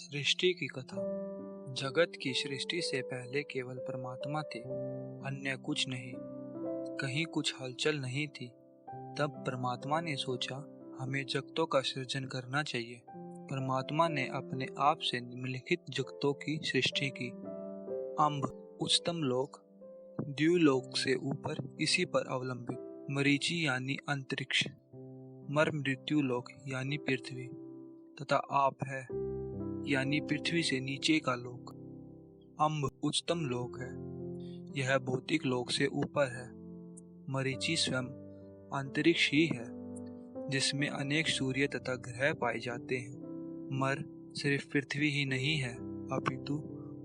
सृष्टि की कथा। जगत की सृष्टि से पहले केवल परमात्मा थे, अन्य कुछ नहीं। कहीं कुछ हलचल नहीं थी। तब परमात्मा ने सोचा, हमें जगतों का सृजन करना चाहिए। परमात्मा ने अपने आप से निम्नलिखित जगतों की सृष्टि की। अंब उच्चतम लोक, द्युलोक से ऊपर इसी पर अवलंबित मरीचि यानी अंतरिक्ष, मर मृत्यु लोक यानी पृथ्वी, तथा आप है यानी पृथ्वी से नीचे का लोक। अंब उच्चतम लोक है, यह भौतिक लोक से ऊपर है। मरीचि स्वयं अंतरिक्ष ही है, जिसमें अनेक सूर्य तथा ग्रह पाए जाते हैं। मर सिर्फ पृथ्वी ही नहीं है, अपितु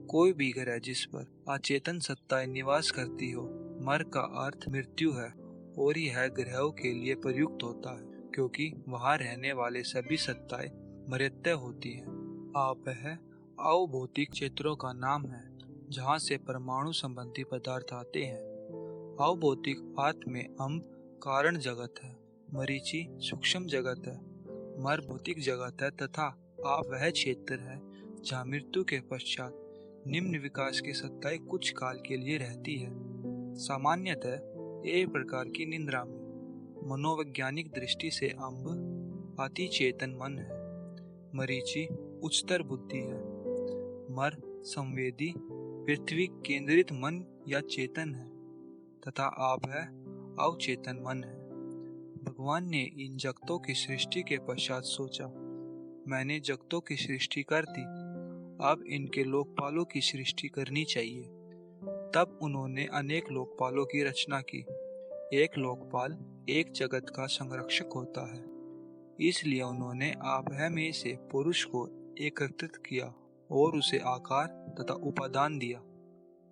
कोई भी ग्रह जिस पर अचेतन सत्ताएं निवास करती हो। मर का अर्थ मृत्यु है, और यह ग्रहों के लिए प्रयुक्त होता है, क्योंकि वहां रहने वाले सभी सत्ताएं मर्त्य होती हैं। आप है अवभौतिक क्षेत्रों का नाम है, जहाँ से परमाणु संबंधी पदार्थ आते हैं। अवभौतिक अर्थ में अंब कारण जगत है, मरीचि सूक्ष्म जगत है, मर भौतिक जगत है, तथा आप वह क्षेत्र है जहाँ मृत्यु के पश्चात निम्न विकास की सत्ताएं कुछ काल के लिए रहती है। सामान्यतः एक प्रकार की निद्रा में। मनोवैज्ञानिक दृष्टि से अंब अति चेतन मन है, मरीचि उच्चतर बुद्धि है, मर संवेदी पृथ्वी केंद्रित मन या चेतन है, तथा आप है अवचेतन मन है। भगवान ने इन जगतों की सृष्टि के पश्चात सोचा, मैंने जगतों की सृष्टि कर दी, अब इनके लोकपालों की सृष्टि करनी चाहिए। तब उन्होंने अनेक लोकपालों की रचना की। एक लोकपाल एक जगत का संरक्षक होता है, इसलिए उन्होंने आपह में से पुरुष को एकत्रित किया और उसे आकार तथा उपादान दिया।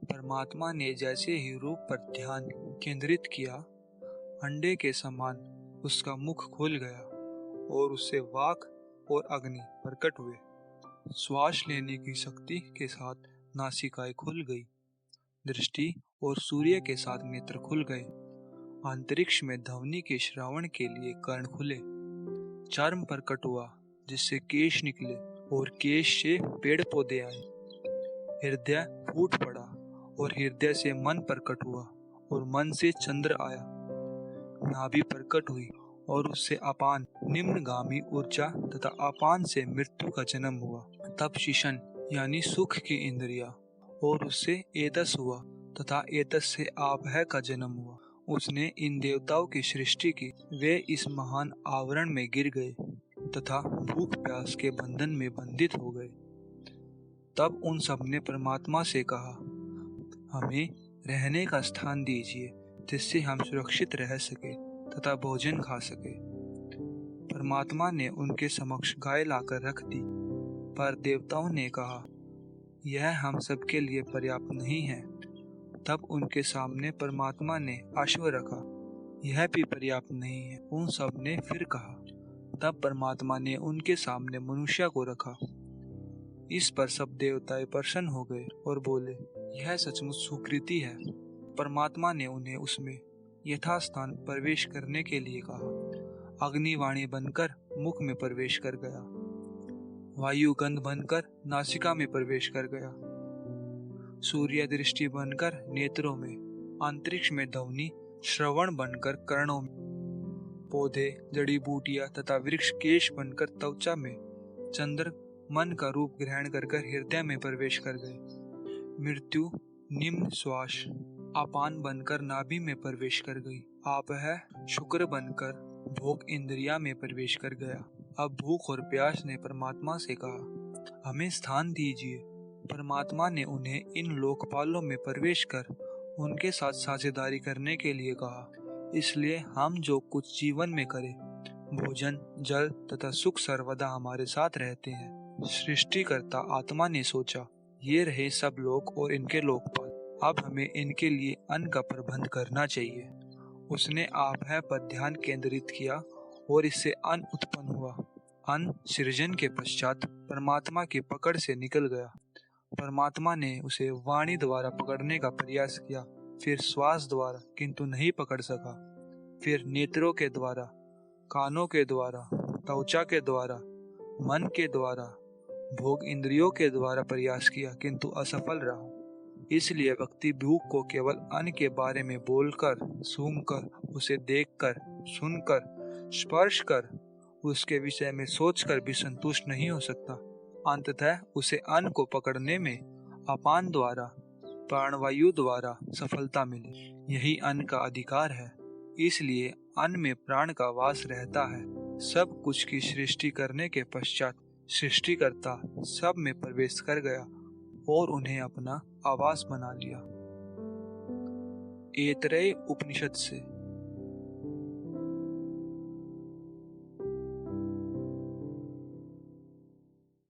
परमात्मा ने जैसे ही रूप पर ध्यान केंद्रित किया, अंडे के समान उसका मुख खुल गया और उससे वाक और अग्नि प्रकट हुए। श्वास लेने की शक्ति के साथ नासिकाएं खुल गई, दृष्टि और सूर्य के साथ नेत्र खुल गए। अंतरिक्ष में ध्वनि के श्रवण के लिए कर्ण खुले। चर्म प्रकट हुआ, जिससे केश निकले, और केश से पेड़ पौधे आए। हृदय फूट पड़ा, और हृदय से मन प्रकट हुआ, और मन से चंद्र आया। नाभि प्रकट हुई, और उससे अपान निम्नगामी ऊर्जा तथा अपान से मृत्यु का जन्म हुआ। तब शिशन यानी सुख की इंद्रिया, और उससे एतस हुआ, तथा एतस से आपह का जन्म हुआ। उसने इन देवताओं की सृष्टि की। वे इस महान आवरण में गिर गए तथा भूख प्यास के बंधन में बंधित हो गए। तब उन सब ने परमात्मा से कहा, हमें रहने का स्थान दीजिए, जिससे हम सुरक्षित रह सके तथा भोजन खा सके। परमात्मा ने उनके समक्ष गाय लाकर रख दी, पर देवताओं ने कहा, यह हम सबके लिए पर्याप्त नहीं है। तब उनके सामने परमात्मा ने अश्व रखा, यह भी पर्याप्त नहीं है। उन सब ने फिर कहा। तब परमात्मा ने उनके सामने मनुष्य को रखा। इस पर सब देवताएं प्रसन्न हो गए और बोले, यह सचमुच सुकृति है। परमात्मा ने उन्हें उसमें यथास्थान प्रवेश करने के लिए कहा। अग्निवाणी बनकर मुख में प्रवेश कर गया, वायु गंध बनकर नासिका में प्रवेश कर गया, सूर्य दृष्टि बनकर नेत्रों में, अंतरिक्ष में ध्वनि श्रवण बनकर कर्णों में, पौधे जड़ी बूटियां तथा वृक्ष केश बनकर त्वचा में, चंद्र मन का रूप ग्रहण कर हृदय में प्रवेश कर गए। मृत्यु निम्न श्वास अपान बनकर नाभि में प्रवेश कर गई। आपह शुक्र बनकर भोग इंद्रिया में प्रवेश कर गया। अब भूख और प्यास ने परमात्मा से कहा, हमें स्थान दीजिए। परमात्मा ने उन्हें इन लोकपालों में प्रवेश कर उनके साथ साझेदारी करने के लिए कहा। इसलिए हम जो कुछ जीवन में करें, भोजन जल तथा सुख सर्वदा हमारे साथ रहते हैं। सृष्टिकर्ता आत्मा ने सोचा, ये रहे सब लोक और इनके लोकपाल, अब हमें इनके लिए अन्न का प्रबंध करना चाहिए। उसने आपह पर ध्यान केंद्रित किया और इससे अन्न उत्पन्न हुआ। अन्न सृजन के पश्चात परमात्मा की पकड़ से निकल गया। परमात्मा ने उसे वाणी द्वारा पकड़ने का प्रयास किया, फिर श्वास द्वारा, किंतु नहीं पकड़ सका। फिर नेत्रों के द्वारा, कानों के द्वारा, त्वचा के द्वारा, मन के द्वारा भोग इंद्रियों के द्वारा प्रयास किया किंतु असफल रहा। इसलिए व्यक्ति भूख को केवल अन्न के बारे में बोलकर, सूंघकर, उसे देखकर, सुनकर, स्पर्श कर, उसके विषय में सोचकर भी संतुष्ट नहीं हो सकता। अंततः उसे अन्न को पकड़ने में अपान द्वारा, प्राणवायु द्वारा सफलता मिली। यही अन्न का अधिकार है। इसलिए अन्न में प्राण का वास रहता है। सब कुछ की सृष्टि करने के पश्चात सृष्टिकर्ता सब में प्रवेश कर गया और उन्हें अपना आवास बना लिया। ऐतरेय उपनिषद से।